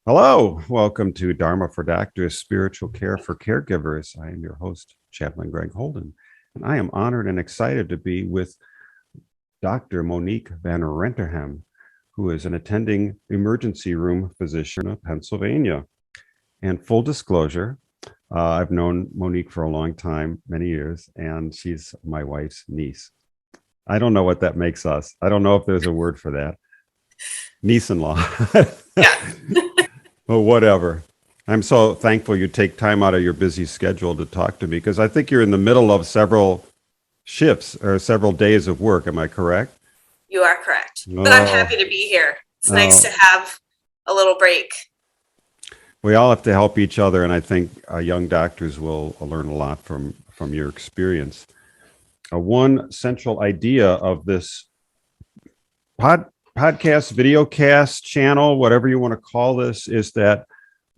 Hello, welcome to Dharma for Doctors, Spiritual Care for Caregivers. I am your host, Chaplain Greg Holden, and I am honored and excited to be with Dr. Monique VanRenterghem, who is an attending emergency room physician of Pennsylvania. And full disclosure, I've known Monique for a long time, many years, and she's my wife's niece. I don't know what that makes us. I don't know if there's a word for that. Niece-in-law. Yeah. Well, whatever. I'm so thankful you take time out of your busy schedule to talk to me because I think you're in the middle of several shifts or several days of work. Am I correct? You are correct. But I'm Oh, happy to be here. It's nice to oh. have a little break. We all have to help each other, and I think young doctors will learn a lot from your experience. One central idea of this pod, podcast, videocast channel, whatever you want to call this, is that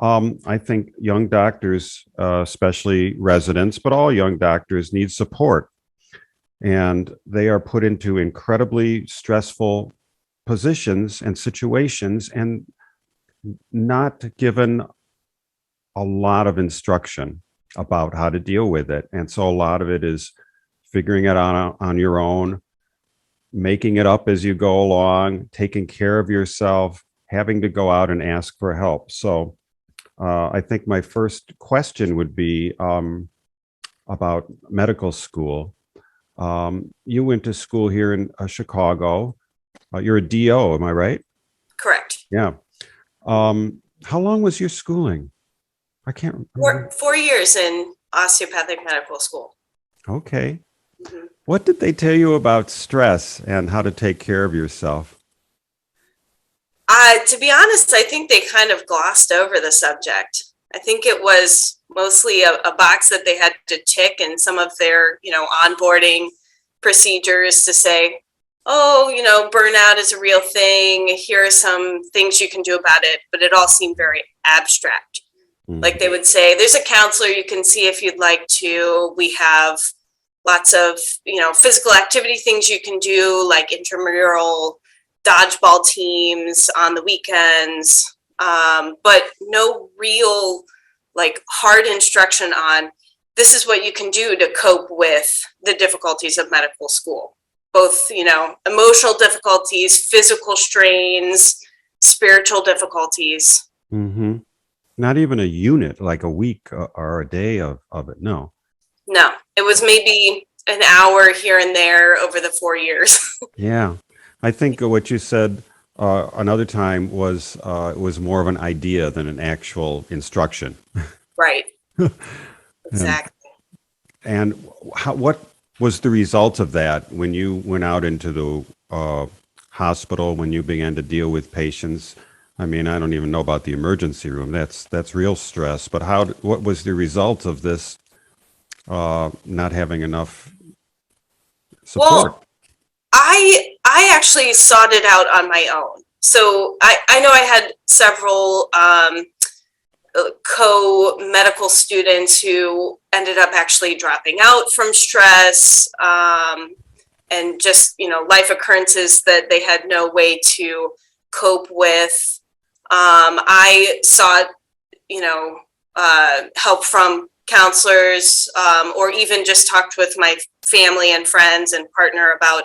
I think young doctors, especially residents, but all young doctors need support. And they are put into incredibly stressful positions and situations and not given a lot of instruction about how to deal with it. And so a lot of it is figuring it out on your own, making it up as you go along, taking care of yourself, having to go out and ask for help. So I think my first question would be about medical school. You went to school here in Chicago. You're a DO, am I right? Correct. Yeah. How long was your schooling? I can't remember. 4 years in osteopathic medical school. Okay. Mhm. What did they tell you about stress and how to take care of yourself? To be honest, I think they kind of glossed over the subject. I think it was mostly a box that they had to tick in some of their, onboarding procedures to say, oh, burnout is a real thing. Here are some things you can do about it. But it all seemed very abstract. Like they Mhm. would say, there's a counselor you can see if you'd like to. We have lots of, physical activity things you can do, like intramural dodgeball teams on the weekends, but no real like hard instruction on this is what you can do to cope with the difficulties of medical school, both, emotional difficulties, physical strains, spiritual difficulties. Mm-hmm. Not even a unit, like a week or a day of it. No. No, it was maybe an hour here and there over the 4 years. Yeah. I think what you said another time was it was more of an idea than an actual instruction. Right, And exactly. what was the result of that when you went out into the hospital, when you began to deal with patients? I mean, I don't even know about the emergency room. That's real stress. But what was the result of this not having enough support? Well, I actually sought it out on my own. So I know I had several co-medical students who ended up actually dropping out from stress, and just, life occurrences that they had no way to cope with. I sought, help from counselors, or even just talked with my family and friends and partner about,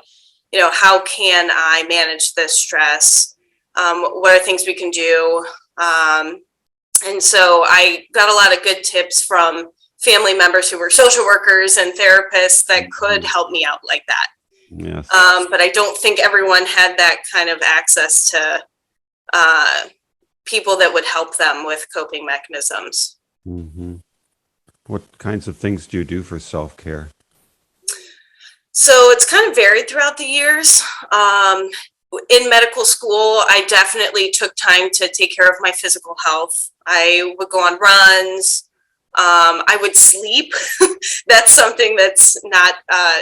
how can I manage this stress? What are things we can do? And so I got a lot of good tips from family members who were social workers and therapists that could Mhm. help me out like that. Yes. But I don't think everyone had that kind of access to uh, people that would help them with coping mechanisms. Hmm. What kinds of things do you do for self-care? So it's kind of varied throughout the years. In medical school, I definitely took time to take care of my physical health. I would go on runs. I would sleep. That's something that's not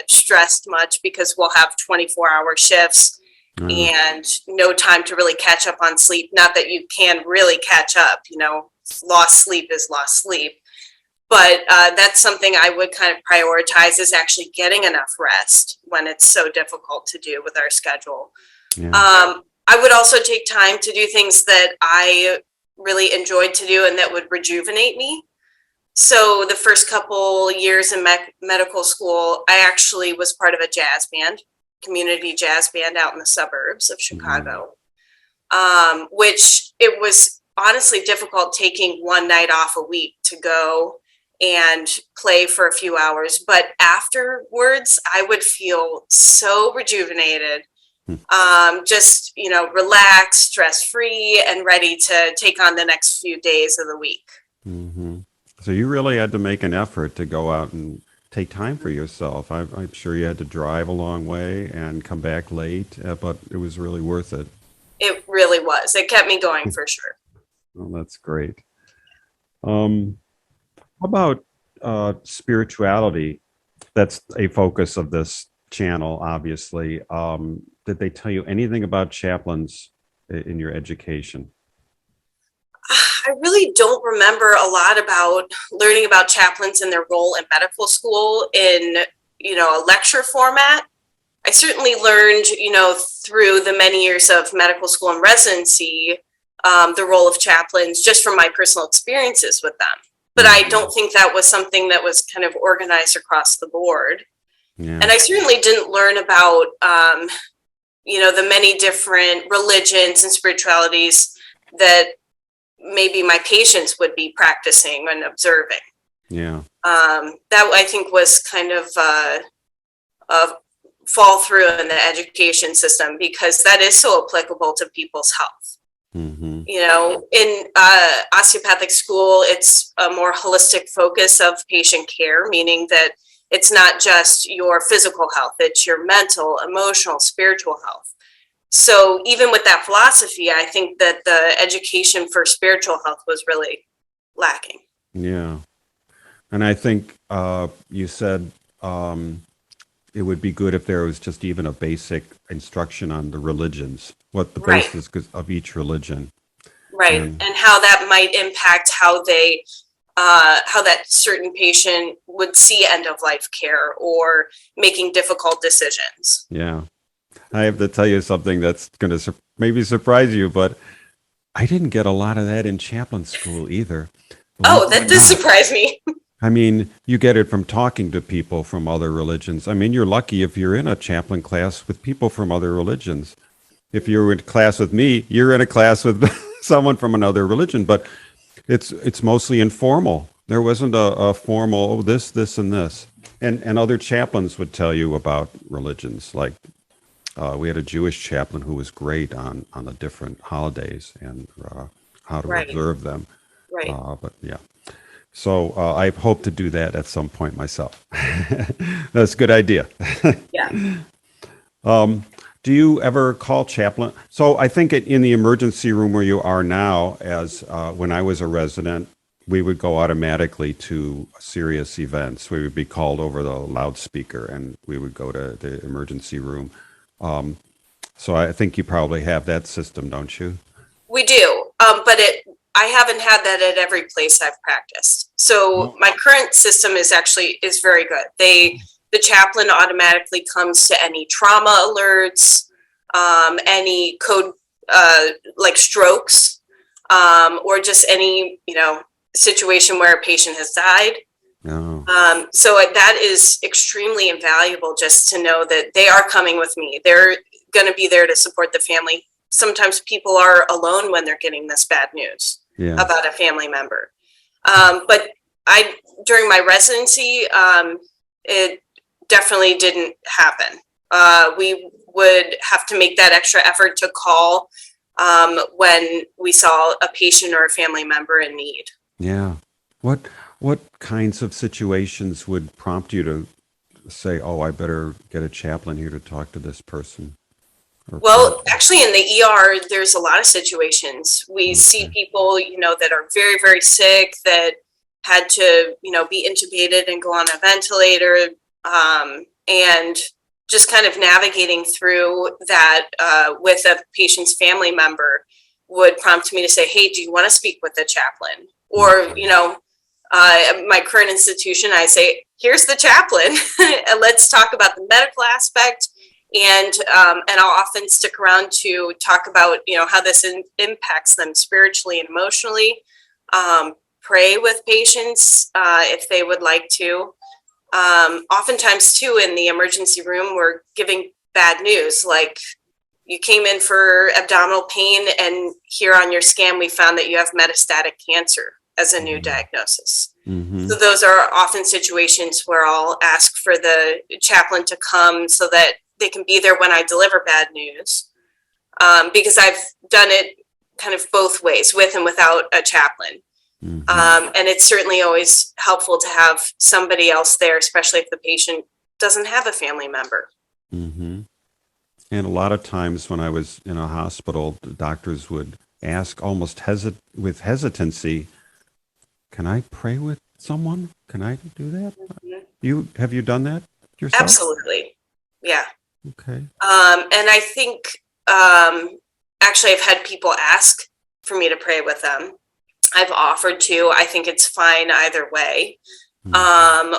stressed much because we'll have 24-hour shifts Uh, and no time to really catch up on sleep. Not that you can really catch up, lost sleep is lost sleep. But that's something I would kind of prioritize, is actually getting enough rest when it's so difficult to do with our schedule. yeah. I would also take time to do things that I really enjoyed to do and that would rejuvenate me. So the first couple years in medical school, I actually was part of a jazz band, community jazz band out in the suburbs of Chicago, which it was honestly difficult taking one night off a week to go and play for a few hours. But afterwards, I would feel so rejuvenated, just, relaxed, stress-free, and ready to take on the next few days of the week. Mm-hmm. So you really had to make an effort to go out and take time for yourself. I'm sure you had to drive a long way and come back late, but it was really worth it. It really was. It kept me going for sure. Well, that's great. How about spirituality? That's a focus of this channel, obviously. Did they tell you anything about chaplains in your education? I really don't remember a lot about learning about chaplains and their role in medical school in, a lecture format. I certainly learned, through the many years of medical school and residency, the role of chaplains just from my personal experiences with them. But I don't think that was something that was kind of organized across the board. Yeah. And I certainly didn't learn about, the many different religions and spiritualities that maybe my patients would be practicing and observing. Yeah. That I think was kind of a fall through in the education system, because that is so applicable to people's health. Mm-hmm. In osteopathic school, it's a more holistic focus of patient care, meaning that it's not just your physical health, it's your mental, emotional, spiritual health. So even with that philosophy, I think that the education for spiritual health was really lacking. Yeah. And I think you said it would be good if there was just even a basic instruction on the religions, what the basis of each religion. Right. And how that might impact how that certain patient would see end of life care or making difficult decisions. Yeah. I have to tell you something that's going to maybe surprise you, but I didn't get a lot of that in chaplain school either. Oh, that does surprise me. I mean, you get it from talking to people from other religions. I mean, you're lucky if you're in a chaplain class with people from other religions. If you're in class with me, you're in a class with someone from another religion, but it's mostly informal. There wasn't a formal, this, and this. And other chaplains would tell you about religions. Like we had a Jewish chaplain who was great on the different holidays and how to observe them. Right. But yeah. So I hope to do that at some point myself. That's a good idea. Yeah. Do you ever call chaplain? So I think in the emergency room where you are now, as when I was a resident, we would go automatically to serious events. We would be called over the loudspeaker and we would go to the emergency room. So I think you probably have that system, don't you? We do, but I haven't had that at every place I've practiced. So my current system is very good. The chaplain automatically comes to any trauma alerts, any code like strokes, or just any situation where a patient has died. Oh. So that is extremely invaluable, just to know that they are coming with me. They're going to be there to support the family. Sometimes people are alone when they're getting this bad news about a family member. But during my residency, it definitely didn't happen. We would have to make that extra effort to call when we saw a patient or a family member in need. Yeah. What kinds of situations would prompt you to say, "Oh, I better get a chaplain here to talk to this person"? Well, actually, in the ER, there's a lot of situations. We see people, that are very, very sick, that had to, be intubated and go on a ventilator, and just kind of navigating through that with a patient's family member would prompt me to say, "Hey, do you want to speak with the chaplain?" Or, my current institution, I say, "Here's the chaplain, and let's talk about the medical aspect And I'll often stick around to talk about, how this impacts them spiritually and emotionally. Pray with patients if they would like to. Oftentimes too, in the emergency room, we're giving bad news, like you came in for abdominal pain and here on your scan we found that you have metastatic cancer as a new diagnosis. Mm-hmm. So those are often situations where I'll ask for the chaplain to come so that they can be there when I deliver bad news, because I've done it kind of both ways, with and without a chaplain. Mm-hmm. And it's certainly always helpful to have somebody else there, especially if the patient doesn't have a family member. Mm-hmm. And a lot of times when I was in a hospital, the doctors would ask almost with hesitancy, "Can I pray with someone? Can I do that?" Have you done that yourself? Absolutely. Yeah. Okay. And I think, actually I've had people ask for me to pray with them. I've offered to. I think it's fine either way. Mm-hmm.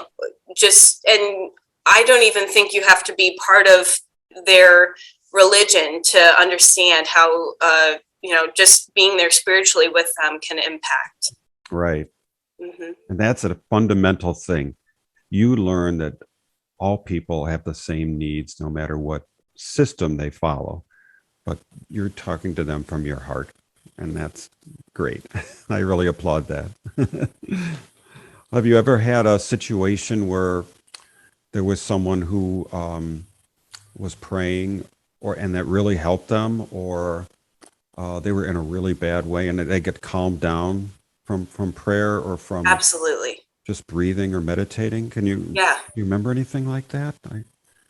And I don't even think you have to be part of their religion to understand how, just being there spiritually with them can impact. Right. Mm-hmm. And that's a fundamental thing. You learn that all people have the same needs, no matter what system they follow, but you're talking to them from your heart. And that's great. I really applaud that. Have you ever had a situation where there was someone who was praying and that really helped them, or they were in a really bad way and they get calmed down from prayer or from Absolutely. just breathing or meditating? Yeah. You remember anything like that?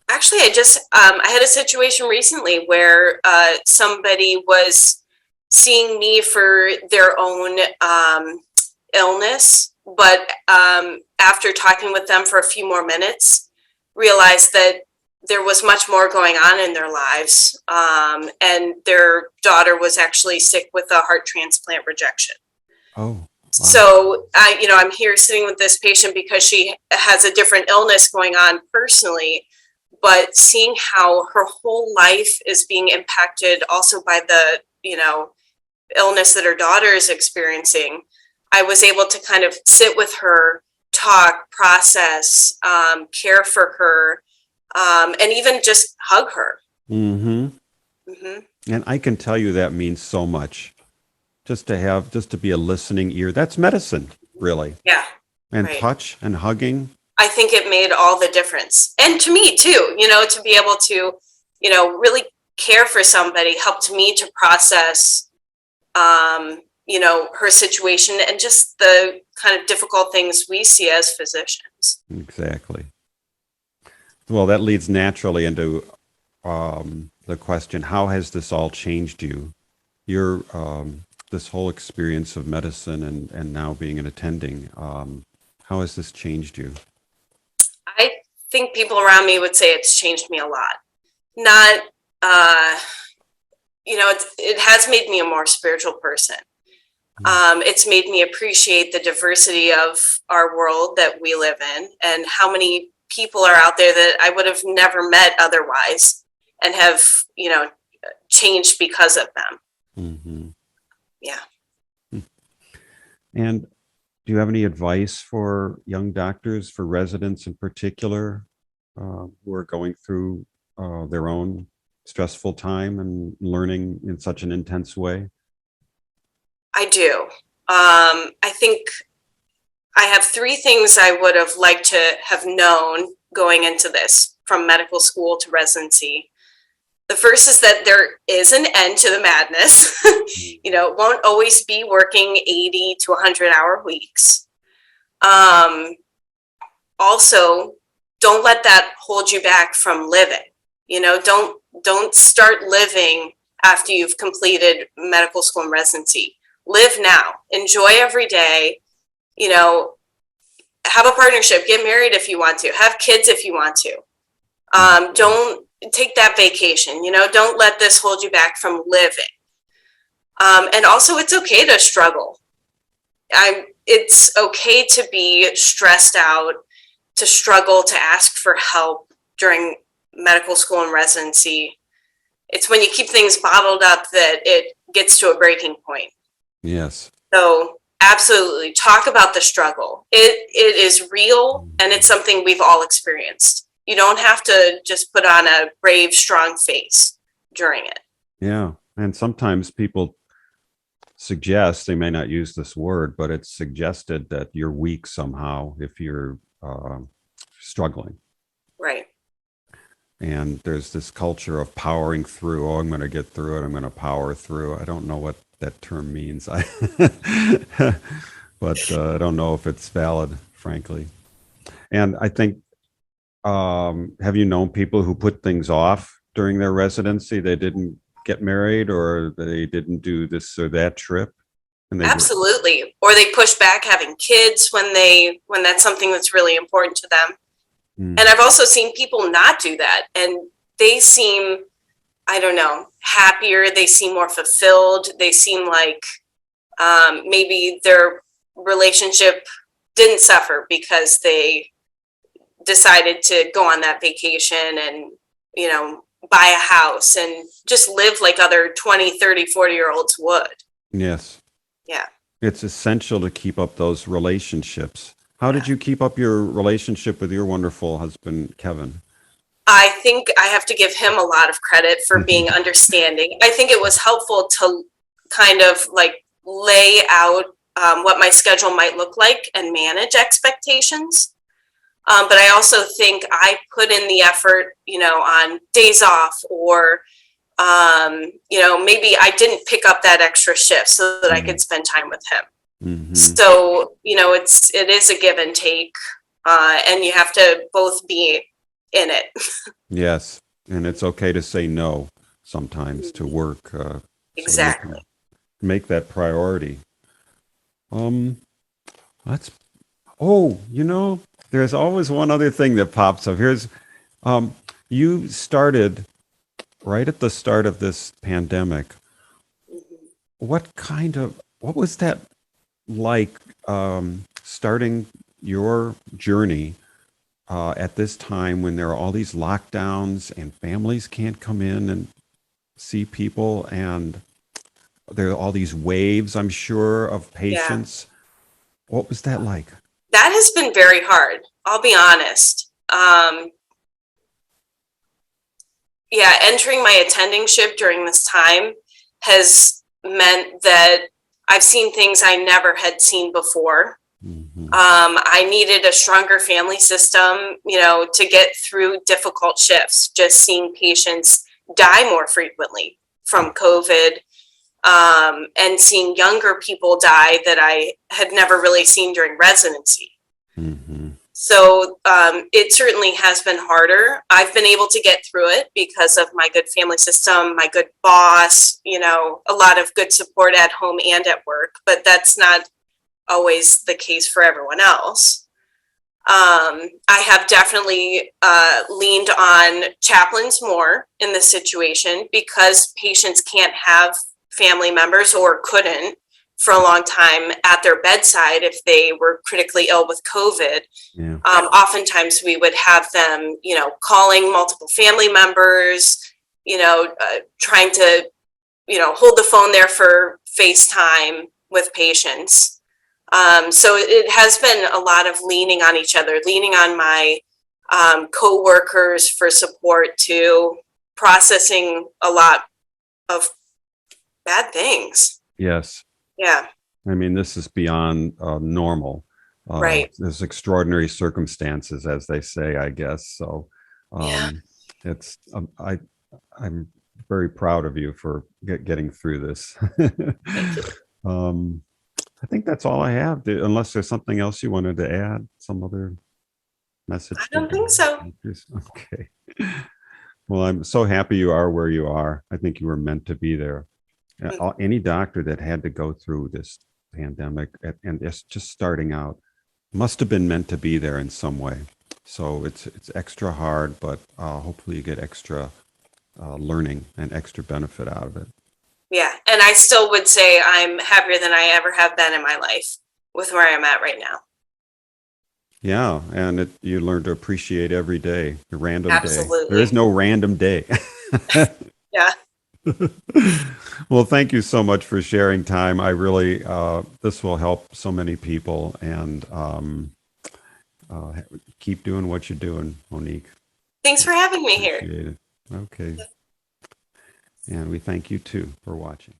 Actually, I had a situation recently where somebody was seeing me for their own illness, but after talking with them for a few more minutes, realized that there was much more going on in their lives, and their daughter was actually sick with a heart transplant rejection. Oh, wow. So, I'm here sitting with this patient because she has a different illness going on personally, but seeing how her whole life is being impacted also by the, illness that her daughter is experiencing, I was able to kind of sit with her, talk, process, care for her, and even just hug her. Mm-hmm. Mm-hmm. And I can tell you that means so much. Just to be a listening ear. That's medicine, really. Yeah. And right. Touch and hugging. I think it made all the difference. And to me too, to be able to, really care for somebody helped me to process, her situation and just the kind of difficult things we see as physicians. Exactly. Well, that leads naturally into the question, how has this all changed you? Your this whole experience of medicine and now being an attending, how has this changed you? I think people around me would say it's changed me a lot. Not, it has made me a more spiritual person. It's made me appreciate the diversity of our world that we live in and how many people are out there that I would have never met otherwise and have, changed because of them. Mm-hmm. Yeah. And do you have any advice for young doctors, for residents in particular, who are going through their own stressful time and learning in such an intense way? I do. I think I have three things I would have liked to have known going into this, from medical school to residency. The first is that there is an end to the madness. It won't always be working 80 to 100-hour weeks. Also, don't let that hold you back from living. Don't start living after you've completed medical school and residency. Live now. Enjoy every day. Have a partnership. Get married if you want to. Have kids if you want to. Don't take that vacation. Don't let this hold you back from living. And also, it's okay to struggle. It's okay to be stressed out, to struggle, to ask for help during medical school and residency, it's when you keep things bottled up that it gets to a breaking point. Yes. So absolutely talk about the struggle. It is real, and it's something we've all experienced. You don't have to just put on a brave, strong face during it. Yeah. And sometimes people suggest, they may not use this word, but it's suggested that you're weak somehow if you're struggling. Right. And there's this culture of powering through. Oh, I'm going to get through it. I'm going to power through. I don't know what that term means. But I don't know if it's valid, frankly. And I think, have you known people who put things off during their residency? They didn't get married, or they didn't do this or that trip? And they Absolutely. Or they push back having kids when that's something that's really important to them. And I've also seen people not do that, and they seem, I don't know, happier. They seem more fulfilled. They seem like maybe their relationship didn't suffer because they decided to go on that vacation and, buy a house and just live like other 20, 30, 40-year-olds would. Yes. Yeah. It's essential to keep up those relationships. How did you keep up your relationship with your wonderful husband, Kevin? I think I have to give him a lot of credit for being understanding. I think it was helpful to kind of like lay out what my schedule might look like and manage expectations. But I also think I put in the effort, on days off, or, maybe I didn't pick up that extra shift so that I could spend time with him. Mm-hmm. So, it is a give and take, and you have to both be in it. Yes. And it's okay to say no sometimes to work. Exactly. So make that priority. There's always one other thing that pops up. Here's, you started right at the start of this pandemic. What was that like, starting your journey at this time when there are all these lockdowns and families can't come in and see people, and there are all these waves, I'm sure, of patients. Yeah. What was that like? That has been very hard. I'll be honest. Entering my attendingship during this time has meant that I've seen things I never had seen before. Mm-hmm. I needed a stronger family system, to get through difficult shifts, just seeing patients die more frequently from COVID, and seeing younger people die that I had never really seen during residency. Mm-hmm. So it certainly has been harder. I've been able to get through it because of my good family system, my good boss, a lot of good support at home and at work, but that's not always the case for everyone else. I have definitely leaned on chaplains more in this situation because patients can't have family members, or couldn't for a long time, at their bedside if they were critically ill with COVID. Yeah. Oftentimes we would have them, calling multiple family members, trying to, hold the phone there for FaceTime with patients. So it has been a lot of leaning on each other, leaning on my co-workers for support too, processing a lot of bad things. Yes. Yeah. I mean, this is beyond normal. Right. There's extraordinary circumstances, as they say, I guess. So it's I'm very proud of you for getting through this. Thank you. I think that's all I have, unless there's something else you wanted to add, some other message. I don't think so. Okay. Well, I'm so happy you are where you are. I think you were meant to be there. Any doctor that had to go through this pandemic and it's just starting out must have been meant to be there in some way. So it's extra hard, but hopefully you get extra learning and extra benefit out of it. Yeah, and I still would say I'm happier than I ever have been in my life with where I'm at right now. Yeah, and you learn to appreciate every day, the random day. There Absolutely. is no random day. Yeah. Well, thank you so much for sharing time. I really, this will help so many people, and keep doing what you're doing, Monique. Thanks for having me here. Appreciate it. Okay. And we thank you too for watching.